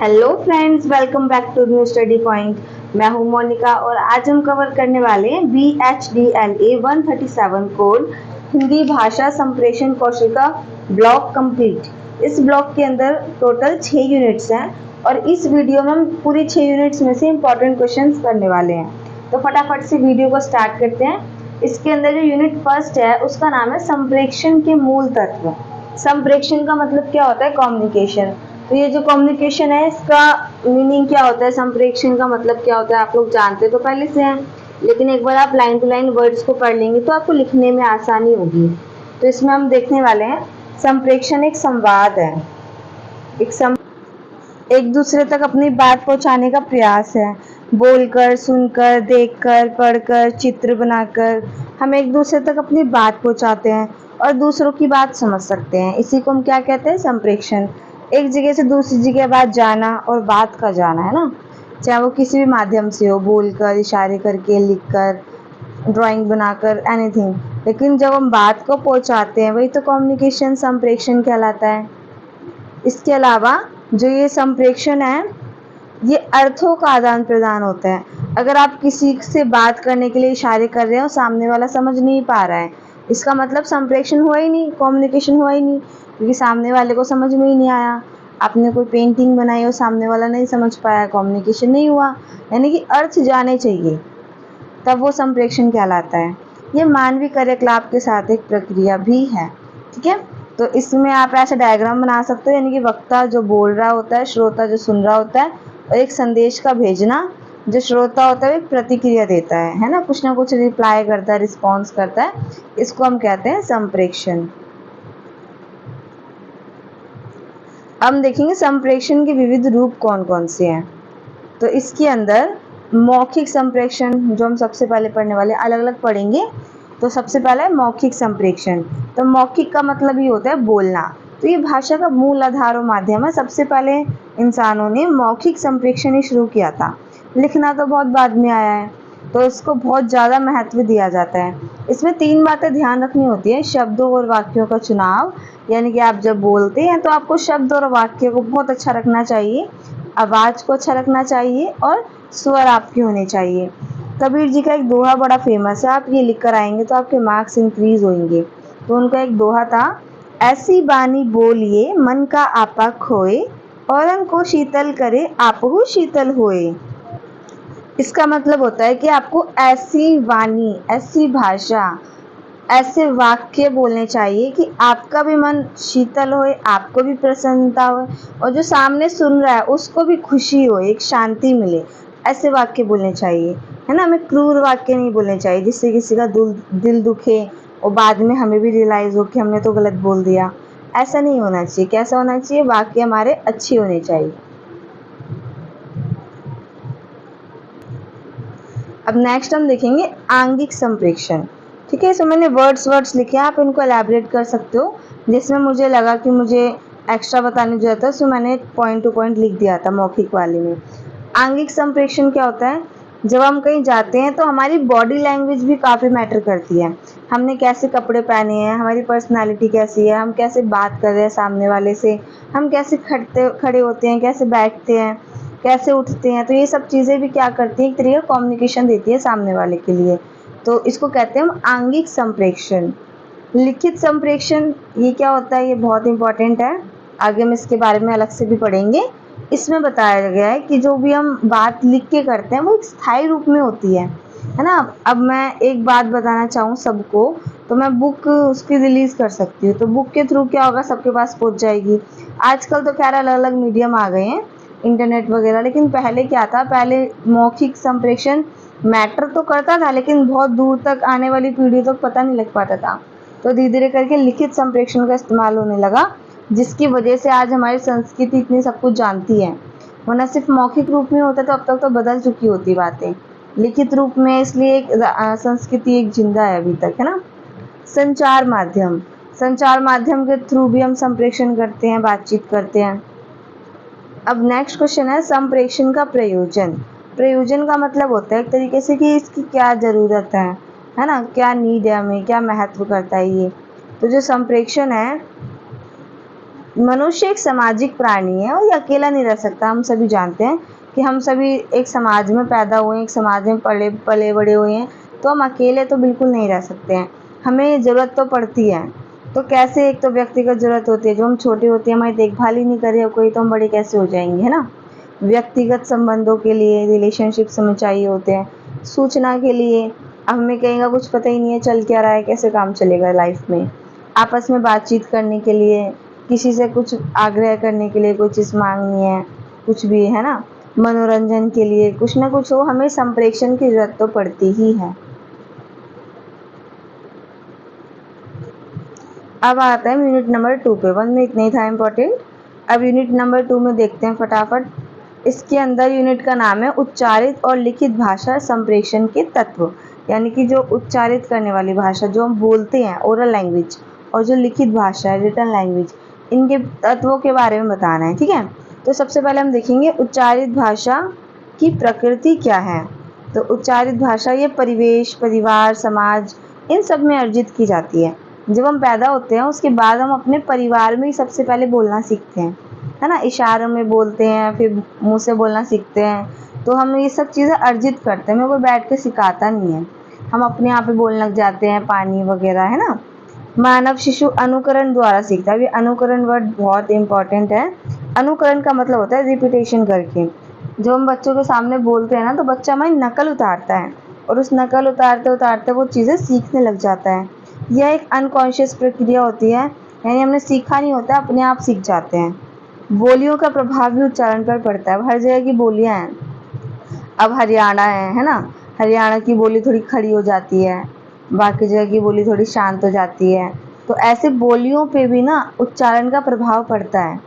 Hello friends, welcome back to new study point. मैं हूं मोनिका और आज हम कवर करने वाले हैं BHDLA 137 कोड हिंदी भाषा संप्रेषण कौशल का ब्लॉक कंप्लीट। इस ब्लॉक के अंदर टोटल 6 यूनिट्स हैं और इस वीडियो में हम पूरी 6 यूनिट्स में से इंपॉर्टेंट क्वेश्चंस करने वाले हैं। तो फटाफट से वीडियो को स्टार्ट करते हैं। इसके अंदर जो यूनिट फर्स्ट है उसका नाम है संप्रेषण के मूल तत्व। संप्रेषण का मतलब क्या होता है? कम्युनिकेशन। तो ये जो कम्युनिकेशन है इसका मीनिंग क्या होता है, संप्रेषण का मतलब क्या होता है, आप लोग जानते तो पहले से हैं, लेकिन एक बार आप लाइन टू लाइन वर्ड्स को पढ़ लेंगे तो आपको लिखने में आसानी होगी। तो इसमें हम देखने वाले हैं संप्रेषण एक संवाद है, एक दूसरे तक अपनी बात पहुंचाने का प्रयास है। बोलकर, सुनकर, देखकर, पढ़कर, चित्र बनाकर हम एक दूसरे तक अपनी बात पहुंचाते हैं और दूसरों की बात समझ सकते हैं। इसी को हम क्या कहते हैं? संप्रेषण। एक जगह से दूसरी जगह बात जाना और बात का जाना, है ना, चाहे वो किसी भी माध्यम से हो, बोलकर, इशारे करके, लिखकर, ड्राइंग बनाकर, एनीथिंग। लेकिन जब हम बात को पहुंचाते हैं वही तो कम्युनिकेशन, संप्रेषण कहलाता है। इसके अलावा जो ये संप्रेषण है ये अर्थों का आदान प्रदान होता है। अगर आप किसी से बात करने के लिए इशारे कर रहे हो, सामने वाला समझ नहीं पा रहा है, इसका मतलब संप्रेषण हुआ ही नहीं, कम्युनिकेशन हुआ ही नहीं, क्योंकि सामने वाले को समझ में ही नहीं आया। आपने कोई पेंटिंग बनाई और सामने वाला नहीं समझ पाया, कम्युनिकेशन नहीं हुआ। यानी कि अर्थ जाने चाहिए, तब वो संप्रेषण कहलाता है। ये मानवीय क्रियाकलाप के साथ एक प्रक्रिया भी है। ठीक है, तो इसमें आप ऐसा डायग्राम बना सकते हो, यानी कि वक्ता जो बोल रहा होता है, श्रोता जो सुन रहा होता है, और एक संदेश का भेजना, जो श्रोता होता है वो प्रतिक्रिया देता है ना, कुछ ना कुछ रिप्लाई करता है, रिस्पॉन्स करता है। इसको हम कहते हैं संप्रेषण। अब देखेंगे संप्रेषण के विविध रूप कौन कौन से हैं। तो इसके अंदर मौखिक संप्रेषण जो हम सबसे पहले पढ़ने वाले, अलग अलग पढ़ेंगे। तो सबसे पहला है मौखिक संप्रेषण। तो मौखिक का मतलब ये होता है बोलना। तो ये भाषा का मूल आधार और माध्यम है। सबसे पहले इंसानों ने मौखिक संप्रेषण ही शुरू किया था। लिखना तो बहुत बाद में आया है, तो इसको बहुत ज़्यादा महत्व दिया जाता है। इसमें 3 बातें ध्यान रखनी होती है: शब्दों और वाक्यों का चुनाव, यानी कि आप जब बोलते हैं तो आपको शब्द और वाक्य को बहुत अच्छा रखना चाहिए, आवाज़ को अच्छा रखना चाहिए और स्वर आपके होने चाहिए। कबीर जी का एक दोहा बड़ा फेमस है, आप ये लिख कर आएंगे तो आपके मार्क्स इंक्रीज होंगे। तो उनका एक दोहा था, ऐसी बानी बोलिए मन का आपा खोए, औरन को शीतल करे आपहु शीतल होए। इसका मतलब होता है कि आपको ऐसी वाणी, ऐसी भाषा, ऐसे वाक्य बोलने चाहिए कि आपका भी मन शीतल होए, आपको भी प्रसन्नता हो और जो सामने सुन रहा है उसको भी खुशी हो, एक शांति मिले। ऐसे वाक्य बोलने चाहिए, है ना। हमें क्रूर वाक्य नहीं बोलने चाहिए जिससे किसी का दिल दुखे और बाद में हमें भी रियलाइज हो कि हमने तो गलत बोल दिया। ऐसा नहीं होना चाहिए। कैसा होना चाहिए? वाक्य हमारे अच्छे होने चाहिए। अब नेक्स्ट हम देखेंगे आंगिक संप्रेषण। ठीक है, इसमें मैंने वर्ड्स लिखे हैं, आप इनको एलैबोरेट कर सकते हो। जिसमें मुझे लगा कि मुझे एक्स्ट्रा बताने की जरूरत है, सो मैंने पॉइंट टू पॉइंट लिख दिया था मौखिक वाले में। आंगिक संप्रेषण क्या होता है? जब हम कहीं जाते हैं तो हमारी बॉडी लैंग्वेज भी काफ़ी मैटर करती है। हमने कैसे कपड़े पहने हैं, हमारी पर्सनालिटी कैसी है, हम कैसे बात कर रहे हैं सामने वाले से, हम कैसे खड़े होते हैं, कैसे बैठते हैं, कैसे उठते हैं। तो ये सब चीज़ें भी क्या करती हैं? एक तरीके का कम्युनिकेशन देती है सामने वाले के लिए। तो इसको कहते हैं हम आंगिक संप्रेषण। लिखित संप्रेषण ये क्या होता है? ये बहुत इंपॉर्टेंट है, आगे हम इसके बारे में अलग से भी पढ़ेंगे। इसमें बताया गया है कि जो भी हम बात लिख के करते हैं वो एक स्थायी रूप में होती है ना। अब मैं एक बात बताना चाहूँ सबको, तो मैं बुक उसकी रिलीज़ कर सकती हूँ, तो बुक के थ्रू क्या होगा? सबके पास पहुँच जाएगी। आजकल तो खैर अलग अलग मीडियम आ गए हैं, इंटरनेट वगैरह, लेकिन पहले क्या था? पहले मौखिक संप्रेषण मैटर तो करता था, लेकिन बहुत दूर तक आने वाली पीढ़ी तक पता नहीं लग पाता था। तो धीरे धीरे करके लिखित संप्रेषण का इस्तेमाल होने लगा, जिसकी वजह से आज हमारी संस्कृति इतनी सब कुछ जानती है। वरना सिर्फ मौखिक रूप में होता तो अब तक तो बदल चुकी होती बातें। लिखित रूप में इसलिए एक संस्कृति एक जिंदा है अभी तक, है ना। संचार माध्यम, संचार माध्यम के थ्रू भी हम संप्रेषण करते हैं, बातचीत करते हैं। अब नेक्स्ट क्वेश्चन है संप्रेषण का प्रयोजन। प्रयोजन का मतलब होता है एक तरीके से कि इसकी क्या ज़रूरत है ना, क्या नीड है हमें, क्या महत्व करता है ये। तो जो संप्रेषण है मनुष्य एक सामाजिक प्राणी है और ये अकेला नहीं रह सकता। हम सभी जानते हैं कि हम सभी एक समाज में पैदा हुए हैं, एक समाज में पले पले बड़े हुए हैं, तो हम अकेले तो बिल्कुल नहीं रह सकते हैं, हमें ज़रूरत तो पड़ती है। तो कैसे, एक तो व्यक्तिगत ज़रूरत होती है, जो हम छोटे होते हैं हमारी देखभाल ही नहीं करे कोई, तो हम बड़े कैसे हो जाएंगे, है ना। व्यक्तिगत संबंधों के लिए, रिलेशनशिप्स हमें चाहिए होते हैं। सूचना के लिए, अब हमें कहीं का कुछ पता ही नहीं है चल क्या रहा है, कैसे काम चलेगा लाइफ में। आपस में बातचीत करने के लिए, किसी से कुछ आग्रह करने के लिए, कोई चीज़ मांगनी है, कुछ भी, है ना। मनोरंजन के लिए कुछ ना कुछ हो, हमें संप्रेषण की जरूरत तो पड़ती ही है। अब आता है यूनिट नंबर 2 पे। 1 में इतना ही था इम्पोर्टेंट। अब यूनिट नंबर 2 में देखते हैं फटाफट। इसके अंदर यूनिट का नाम है उच्चारित और लिखित भाषा संप्रेषण के तत्व, यानी कि जो उच्चारित करने वाली भाषा जो हम बोलते हैं, ओरल लैंग्वेज, और जो लिखित भाषा है, रिटन लैंग्वेज, इनके तत्वों के बारे में बताना है, ठीक है। तो सबसे पहले हम देखेंगे उच्चारित भाषा की प्रकृति क्या है। तो उच्चारित भाषा ये परिवेश, परिवार, समाज, इन सब में अर्जित की जाती है। जब हम पैदा होते हैं उसके बाद हम अपने परिवार में ही सबसे पहले बोलना सीखते हैं, है ना। इशारों में बोलते हैं, फिर मुंह से बोलना सीखते हैं। तो हम ये सब चीज़ें अर्जित करते हैं, हमें कोई बैठ के सिखाता नहीं है, हम अपने आप ही बोलने लग जाते हैं, पानी वगैरह, है ना। मानव शिशु अनुकरण द्वारा सीखता है। ये अनुकरण वर्ड बहुत इंपॉर्टेंट है। अनुकरण का मतलब होता है रिपीटेशन करके। जब हम बच्चों के सामने बोलते हैं ना, तो बच्चा हमारी नकल उतारता है, और उस नकल उतारते उतारते वो चीज़ें सीखने लग जाता है। यह एक अनकॉन्शियस प्रक्रिया होती है, यानी हमने सीखा नहीं होता, अपने आप सीख जाते हैं। बोलियों का प्रभाव भी उच्चारण पर पड़ता है। हर जगह की बोलियां हैं। अब हरियाणा है ना, हरियाणा की बोली थोड़ी खड़ी हो जाती है, बाकी जगह की बोली थोड़ी शांत हो जाती है। तो ऐसे बोलियों पे भी ना उच्चारण का प्रभाव पड़ता है।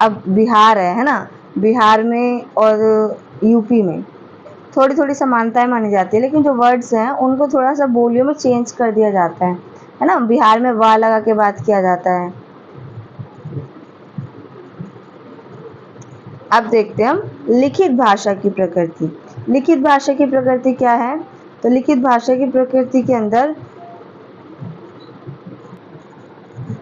अब बिहार है ना, बिहार में और यूपी में थोड़ी थोड़ी समानताएं मानी जाती है, लेकिन जो वर्ड्स हैं उनको थोड़ा सा बोलियों में चेंज कर दिया जाता है ना। बिहार में वाह लगा के बात किया जाता है। अब देखते हैं हम लिखित भाषा की प्रकृति। लिखित भाषा की प्रकृति क्या है। तो लिखित भाषा की प्रकृति के अंदर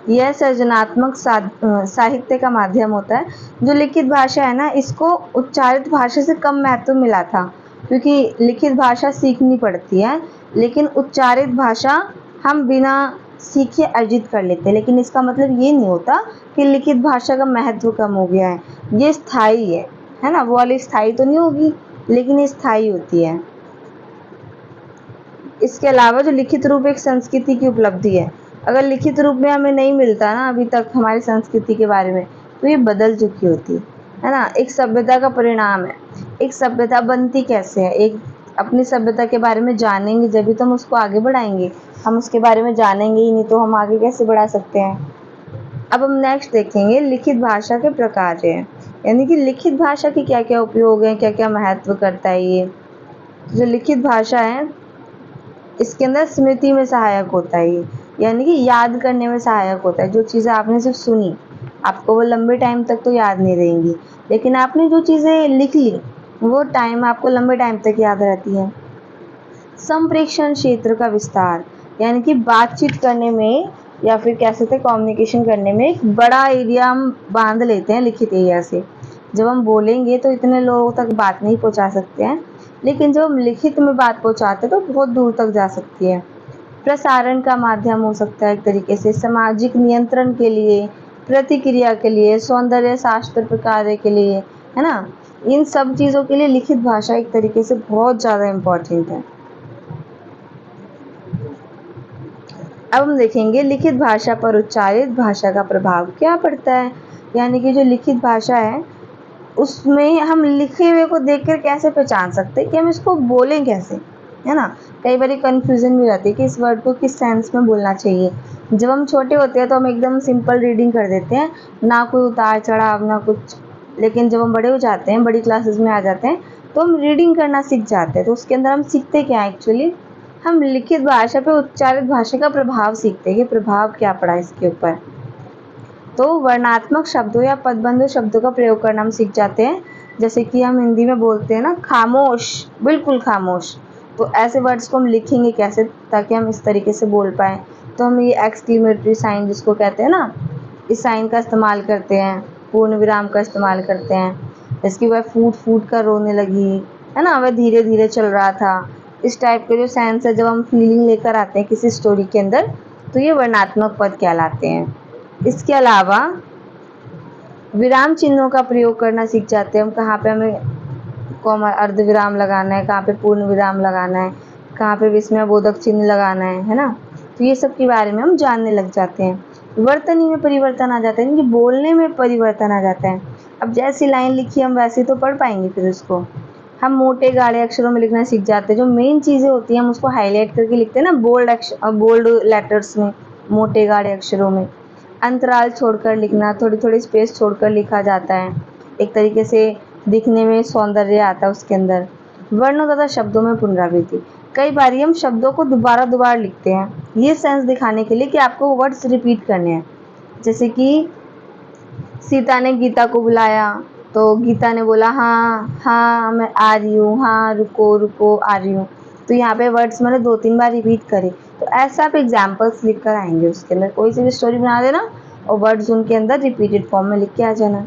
यह सृजनात्मक साहित्य का माध्यम होता है। जो लिखित भाषा है ना, इसको उच्चारित भाषा से कम महत्व मिला था, क्योंकि लिखित भाषा सीखनी पड़ती है, लेकिन उच्चारित भाषा हम बिना सीखे अर्जित कर लेते हैं। लेकिन इसका मतलब ये नहीं होता कि लिखित भाषा का महत्व कम हो गया है। ये स्थायी है ना। वो वाली स्थायी तो नहीं होगी, लेकिन ये स्थायी होती है। इसके अलावा जो लिखित रूप एक संस्कृति की उपलब्धि है। अगर लिखित रूप में हमें नहीं मिलता ना अभी तक हमारी संस्कृति के बारे में, तो ये बदल चुकी होती है ना। एक सभ्यता का परिणाम है। एक सभ्यता बनती कैसे है, एक अपनी सभ्यता के बारे में जानेंगे जब भी तो हम उसको आगे बढ़ाएंगे। हम उसके बारे में जानेंगे ही नहीं तो हम आगे कैसे बढ़ा सकते हैं। अब हम नेक्स्ट देखेंगे लिखित भाषा के प्रकार है, यानी कि लिखित भाषा की क्या क्या उपयोग है, क्या क्या महत्व करता है। ये जो लिखित भाषा है इसके अंदर स्मृति में सहायक होता है, ये यानी कि याद करने में सहायक होता है। जो चीज़ें आपने सिर्फ सुनी, आपको वो लंबे टाइम तक तो याद नहीं रहेंगी, लेकिन आपने जो चीज़ें लिख ली वो टाइम आपको लंबे टाइम तक याद रहती है। संप्रेषण क्षेत्र का विस्तार, यानी कि बातचीत करने में या फिर कह सकते हैं कम्युनिकेशन करने में एक बड़ा एरिया हम बांध लेते हैं लिखित एरिया से। जब हम बोलेंगे तो इतने लोगों तक बात नहीं पहुंचा सकते हैं, लेकिन जब हम लिखित में बात पहुंचाते हैं तो बहुत दूर तक जा सकती है। प्रसारण का माध्यम हो सकता है एक तरीके से, सामाजिक नियंत्रण के लिए, प्रतिक्रिया के लिए, सौंदर्य शास्त्र प्रकार्य के लिए, है ना। इन सब चीज़ों के लिए लिखित भाषा एक तरीके से बहुत ज़्यादा इम्पोर्टेंट है। अब हम देखेंगे लिखित भाषा पर उच्चारित भाषा का प्रभाव क्या पड़ता है। यानी कि जो लिखित भाषा है उसमें हम लिखे हुए को देखकर कैसे पहचान सकते हैं कि हम इसको बोलें कैसे, है ना। कई बार कन्फ्यूजन भी रहती है कि इस वर्ड को किस सेंस में बोलना चाहिए। जब हम छोटे होते हैं तो हम एकदम सिंपल रीडिंग कर देते हैं, ना कोई उतार चढ़ाव ना कुछ। लेकिन जब हम बड़े हो जाते हैं, बड़ी क्लासेस में आ जाते हैं, तो हम रीडिंग करना सीख जाते हैं। तो उसके अंदर हम सीखते क्या है एक्चुअली, हम लिखित भाषा पे उच्चारित भाषा का प्रभाव सीखते हैं कि प्रभाव क्या पड़ा इसके ऊपर। तो वर्णात्मक शब्दों या पदबंध शब्दों का प्रयोग करना हम सीख जाते हैं। जैसे कि हम हिंदी में बोलते हैं ना खामोश, बिल्कुल खामोश, तो ऐसे वर्ड्स को हम लिखेंगे कैसे ताकि हम इस तरीके से बोल पाएँ। तो हम ये एक्सक्लेमेटरी साइन जिसको कहते हैं ना, इस साइन का इस्तेमाल करते हैं, पूर्ण विराम का इस्तेमाल करते हैं। इसकी वह फूट फूट कर रोने लगी, है ना, वह धीरे धीरे चल रहा था। इस टाइप के जो सेंस है, जब हम फीलिंग लेकर आते हैं किसी स्टोरी के अंदर, तो ये वर्णनात्मक पद कहलाते हैं। इसके अलावा विराम चिन्हों का प्रयोग करना सीख जाते हैं हम, कहाँ पे हमें कॉमा अर्ध विराम लगाना है, कहाँ पे पूर्ण विराम लगाना है, कहाँ पे विस्मयबोधक चिन्ह लगाना है ना। तो ये सब के बारे में हम जानने लग जाते हैं। वर्तनी में परिवर्तन आ जाता है, यानी कि बोलने में परिवर्तन आ जाता है। अब जैसी लाइन लिखी हम वैसे तो पढ़ पाएंगे, फिर उसको हम मोटे गाढ़े अक्षरों में लिखना सीख जाते हैं। जो मेन चीज़ें होती हैं हम उसको हाईलाइट करके लिखते हैं ना, बोल्ड लेटर्स में, मोटे गाढ़े अक्षरों में। अंतराल छोड़कर लिखना, थोड़ी थोड़ी स्पेस छोड़कर लिखा जाता है, एक तरीके से दिखने में सौंदर्य आता है उसके अंदर। वर्णों तथा शब्दों में पुनरावृत्ति, कई बार हम शब्दों को दोबारा दोबारा लिखते हैं, ये सेंस दिखाने के लिए कि आपको वर्ड्स रिपीट करने हैं। जैसे कि सीता ने गीता को बुलाया, तो गीता ने बोला हाँ हाँ मैं आ रही हूँ, हाँ रुको रुको आ रही हूँ। तो यहाँ पे वर्ड्स मैंने 2-3 बार रिपीट करे। तो ऐसा आप एग्जाम्पल्स लिख कर आएंगे, उसके अंदर कोई सी भी स्टोरी बना देना और वर्ड्स उनके अंदर रिपीटेड फॉर्म में लिख के आ जाना।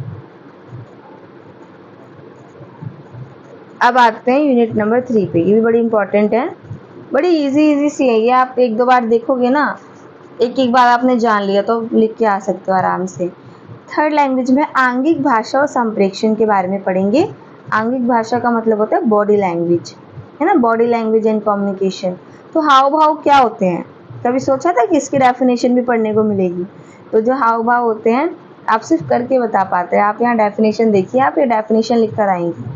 अब आते हैं यूनिट नंबर 3 पे, ये भी बड़ी इंपॉर्टेंट है, बड़ी इजी सी है ये। आप 1-2 बार देखोगे ना, एक बार आपने जान लिया तो लिख के आ सकते हो आराम से। थर्ड लैंग्वेज में आंगिक भाषा और संप्रेक्षण के बारे में पढ़ेंगे। आंगिक भाषा का मतलब होता है बॉडी लैंग्वेज, है ना, बॉडी लैंग्वेज एंड कम्युनिकेशन। तो हाव भाव क्या होते हैं, कभी सोचा था कि इसकी डेफिनेशन भी पढ़ने को मिलेगी? तो जो हाव भाव होते हैं आप सिर्फ करके बता पाते हैं। आप यहाँ डेफिनेशन देखिए, आप ये डेफिनेशन लिख कर आएंगी।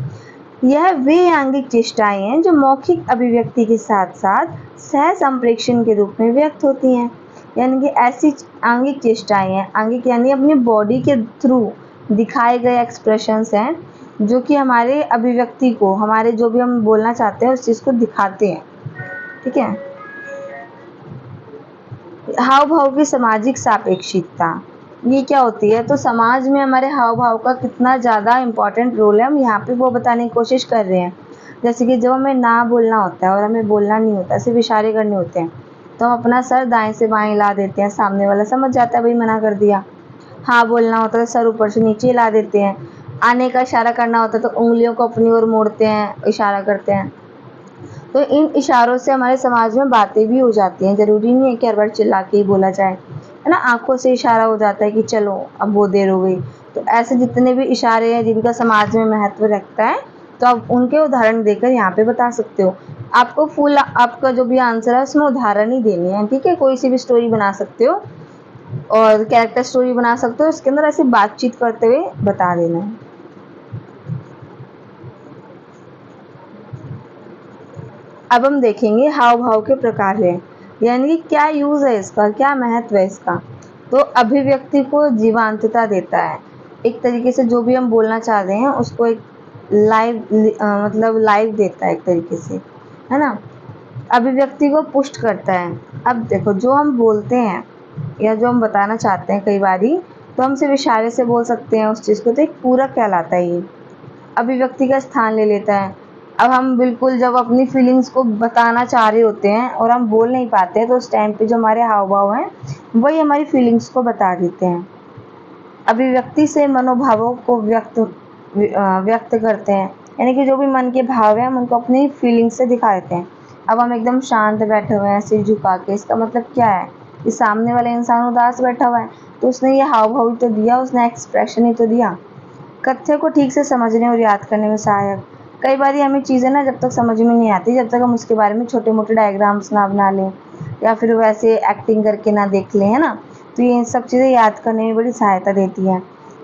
यह वे आंगिक चेष्टाएं हैं जो मौखिक अभिव्यक्ति के साथ साथ सह संप्रेक्षण के रूप में व्यक्त होती हैं। यानी कि ऐसी आंगिक चेष्टाएं हैं, आंगिक यानी अपनी बॉडी के थ्रू दिखाए गए एक्सप्रेशंस हैं, जो कि हमारे अभिव्यक्ति को, हमारे जो भी हम बोलना चाहते हैं उस चीज़ को दिखाते हैं। ठीक है। हाव भाव की सामाजिक सापेक्षिकता, ये क्या होती है? तो समाज में हमारे हाव भाव का कितना ज़्यादा इम्पॉर्टेंट रोल है, हम यहाँ पे वो बताने की कोशिश कर रहे हैं। जैसे कि जब हमें ना बोलना होता है और हमें बोलना नहीं होता, सिर्फ इशारे करने होते हैं, तो हम अपना सर दाएं से बाएं हिला देते हैं, सामने वाला समझ जाता है भाई मना कर दिया। हाँ बोलना होता है तो सर ऊपर से नीचे हिला देते हैं। आने का इशारा करना होता है तो उंगलियों को अपनी ओर मोड़ते हैं, इशारा करते हैं। तो इन इशारों से हमारे समाज में बातें भी हो जाती हैं, ज़रूरी नहीं है कि हर बार चिल्ला के ही बोला जाए, है ना। आंखों से इशारा हो जाता है कि चलो अब बहुत देर हो गई। तो ऐसे जितने भी इशारे हैं जिनका समाज में महत्व रखता है, तो आप उनके उदाहरण देकर यहाँ पे बता सकते हो। आपको फुल आपका जो भी आंसर है उसमें उदाहरण ही देनी है, ठीक है। कोई सी भी स्टोरी बना सकते हो और कैरेक्टर स्टोरी बना सकते हो, इसके अंदर ऐसे बातचीत करते हुए बता देना है। अब हम देखेंगे हाव भाव के प्रकार हैं, यानी कि क्या यूज है इसका, क्या महत्व है इसका। तो अभिव्यक्ति को जीवांतता देता है, एक तरीके से जो भी हम बोलना चाह रहे हैं उसको एक लाइव मतलब लाइव देता है एक तरीके से, है ना। अभिव्यक्ति को पुष्ट करता है। अब देखो जो हम बोलते हैं या जो हम बताना चाहते हैं, कई बारी तो हम सिर्फ इशारे से बोल सकते हैं उस चीज़ को, तो एक पूरक कहलाता है ये, अभिव्यक्ति का स्थान ले लेता है। अब हम बिल्कुल जब अपनी फीलिंग्स को बताना चाह रहे होते हैं और हम बोल नहीं पाते हैं, तो उस टाइम पे जो हमारे हाव भाव हैं वही हमारी फीलिंग्स को बता देते हैं। अभिव्यक्ति से मनोभावों को व्यक्त करते हैं, यानी कि जो भी मन के भाव हैं हम उनको अपनी फीलिंग्स से दिखा देते हैं। अब हम एकदम शांत बैठे हुए हैं सिर झुका के, इसका मतलब क्या है कि सामने वाला इंसान उदास बैठा हुआ है, तो उसने ये हाव भाव ही तो दिया, उसने एक्सप्रेशन ही तो दिया। कथ्य को ठीक से समझने और याद करने में सहायक। कई बार हमें चीज़ें ना जब तक समझ में नहीं आती, जब तक हम उसके बारे में छोटे मोटे डायग्राम्स ना बना लें या फिर वैसे एक्टिंग करके ना देख लें, है ना, तो ये सब चीज़ें याद करने में बड़ी सहायता देती है।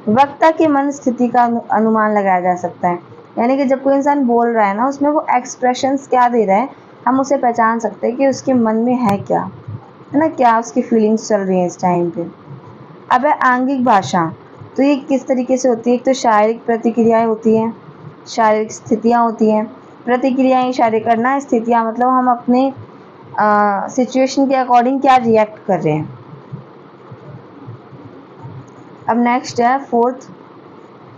वक्ता के मन स्थिति का अनुमान लगाया जा सकता है, यानी कि जब कोई इंसान बोल रहा है ना, उसमें वो एक्सप्रेशंस क्या दे रहा है, हम उसे पहचान सकते हैं कि उसके मन में है क्या, है ना, क्या उसकी फीलिंग्स चल रही हैं इस टाइम पे। अब है आंगिक भाषा, तो ये किस तरीके से होती है? एक तो शारीरिक प्रतिक्रियाएं होती हैं, शारीरिक स्थितियाँ होती हैं। प्रतिक्रियाएं इशारे करना, स्थितियाँ मतलब हम अपने सिचुएशन के अकॉर्डिंग क्या रिएक्ट कर रहे हैं। अब नेक्स्ट है फोर्थ,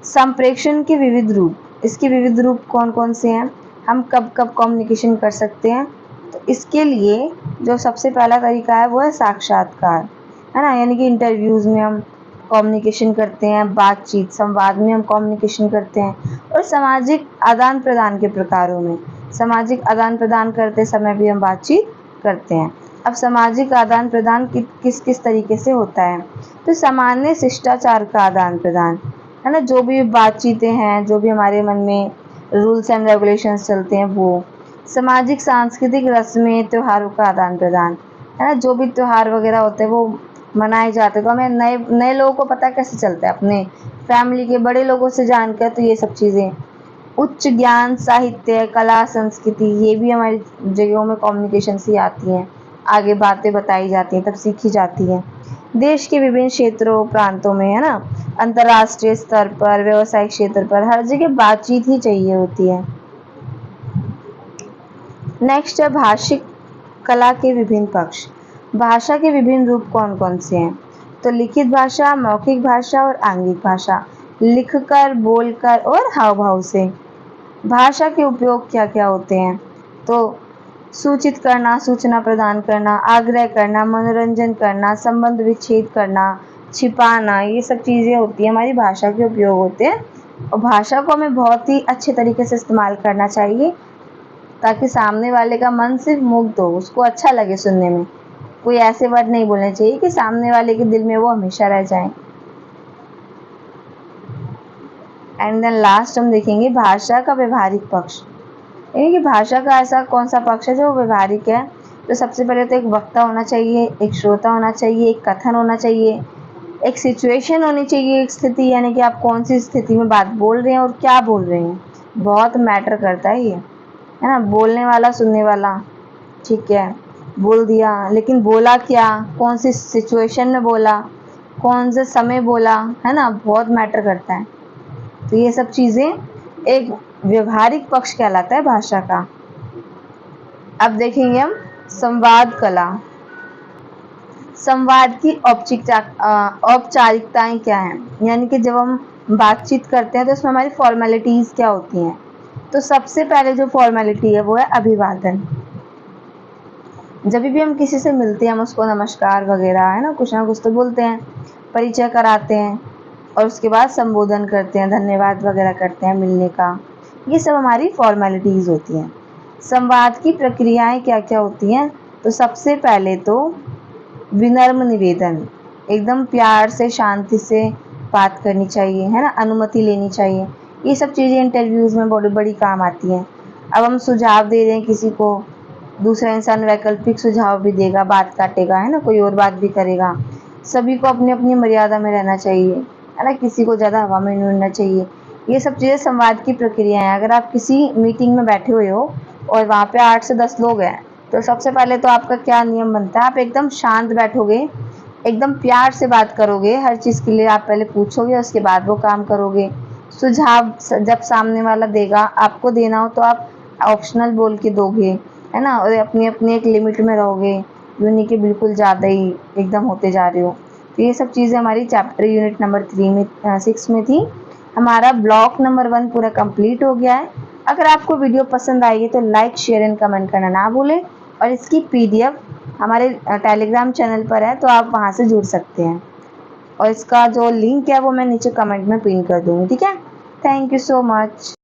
संप्रेक्षण के विविध रूप। इसके विविध रूप कौन कौन से हैं, हम कब कब कम्युनिकेशन कर सकते हैं? तो इसके लिए जो सबसे पहला तरीका है वो है साक्षात्कार, है ना, यानी कि इंटरव्यूज़ में हम कम्युनिकेशन करते हैं, बातचीत संवाद में हम कम्युनिकेशन करते हैं। और सामाजिक आदान प्रदान के प्रकारों में सामाजिक आदान प्रदान करते समय भी हम बातचीत करते हैं। अब सामाजिक आदान प्रदान किस किस तरीके से होता है, तो सामान्य शिष्टाचार का आदान प्रदान है ना, जो भी बातचीतें हैं, जो भी हमारे मन में रूल्स एंड रेगुलेशंस चलते हैं वो। सामाजिक सांस्कृतिक रस्में त्योहारों का आदान प्रदान है ना, जो भी त्योहार वगैरह होते हैं वो मनाए जाते हैं, तो हमें नए नए लोगों को पता कैसे चलता है, अपने फैमिली के बड़े लोगों से जानकर। तो ये सब चीज़ें। उच्च ज्ञान, साहित्य, कला, संस्कृति, ये भी हमारी जगहों में कम्युनिकेशन से आती हैं। आगे बातें बताई जाती हैं, तब सीखी जाती हैं। देश के विभिन्न क्षेत्रों प्रांतों में है ना, अंतर्राष्ट्रीय स्तर पर, व्यवसायिक क्षेत्र पर, हर जगह बातचीत ही चाहिए होती है। नेक्स्ट है भाषिक कला के विभिन्न पक्ष। भाषा के विभिन्न रूप कौन कौन से हैं, तो लिखित भाषा, मौखिक भाषा और आंगिक भाषा। लिखकर, बोलकर और हाव भाव से। भाषा के उपयोग क्या क्या होते हैं, तो सूचित करना, सूचना प्रदान करना, आग्रह करना, मनोरंजन करना, संबंध विच्छेद करना, छिपाना, ये सब चीज़ें होती हैं, हमारी भाषा के उपयोग होते हैं। और भाषा को हमें बहुत ही अच्छे तरीके से इस्तेमाल करना चाहिए, ताकि सामने वाले का मन सिर्फ मुग्ध हो, उसको अच्छा लगे सुनने में। कोई ऐसे वर्ड नहीं बोलने चाहिए कि सामने वाले के दिल में वो हमेशा रह जाएं। एंड देन लास्ट हम देखेंगे भाषा का व्यवहारिक पक्ष, यानी कि भाषा का ऐसा कौन सा पक्ष है जो व्यवहारिक है। तो सबसे पहले तो एक वक्ता होना चाहिए, एक श्रोता होना चाहिए, एक कथन होना चाहिए, एक सिचुएशन होनी चाहिए, एक स्थिति, यानी कि आप कौन सी स्थिति में बात बोल रहे हैं और क्या बोल रहे हैं, बहुत मैटर करता है ये, है ना। बोलने वाला, सुनने वाला, ठीक है, बोल दिया, लेकिन बोला क्या, कौन सी सिचुएशन में बोला, कौन से समय बोला, है ना, बहुत मैटर करता है। तो ये सब चीज़ें एक व्यवहारिक पक्ष कहलाता है भाषा का। अब देखेंगे हम संवाद कला। संवाद की औपचारिकताएं क्या हैं, यानी कि जब हम बातचीत करते हैं तो उसमें हमारी फॉर्मेलिटीज़ क्या होती हैं। तो सबसे पहले जो फॉर्मेलिटी है वो है अभिवादन। जब भी हम किसी से मिलते हैं हम उसको नमस्कार वगैरह, है ना कुछ तो बोलते हैं, परिचय कराते हैं और उसके बाद संबोधन करते हैं, धन्यवाद वगैरह करते हैं मिलने का। ये सब हमारी फॉर्मेलिटीज़ होती हैं। संवाद की प्रक्रियाएं क्या क्या होती हैं, तो सबसे पहले तो विनम्र निवेदन, एकदम प्यार से, शांति से बात करनी चाहिए, है ना, अनुमति लेनी चाहिए। ये सब चीज़ें इंटरव्यूज़ में बड़ी बड़ी काम आती हैं। अब हम सुझाव दे रहे हैं किसी को, दूसरा इंसान वैकल्पिक सुझाव भी देगा, बात काटेगा, है ना, कोई और बात भी करेगा। सभी को अपनी अपनी मर्यादा में रहना चाहिए, है ना, किसी को ज़्यादा हवा में नहीं उड़ना चाहिए। ये सब चीज़ें संवाद की प्रक्रिया है। अगर आप किसी मीटिंग में बैठे हुए हो और वहाँ पे 8 से 10 लोग हैं, तो सबसे पहले तो आपका क्या नियम बनता है, आप एकदम शांत बैठोगे, एकदम प्यार से बात करोगे, हर चीज़ के लिए आप पहले पूछोगे, उसके बाद वो काम करोगे। सुझाव जब सामने वाला देगा, आपको देना हो तो आप ऑप्शनल बोल के दोगे, है ना, और अपनी अपनी एक लिमिट में रहोगे, यूँ नहीं कि बिल्कुल ज़्यादा ही एकदम होते जा रहे हो। तो ये सब चीज़ें हमारी चैप्टर यूनिट नंबर 6 में थी। हमारा ब्लॉक नंबर 1 पूरा कंप्लीट हो गया है। अगर आपको वीडियो पसंद आएगी तो लाइक, शेयर एंड कमेंट करना ना भूलें, और इसकी PDF हमारे टेलीग्राम चैनल पर है, तो आप वहाँ से जुड़ सकते हैं, और इसका जो लिंक है वो मैं नीचे कमेंट में पिन कर दूँगी, ठीक है। Thank you so much.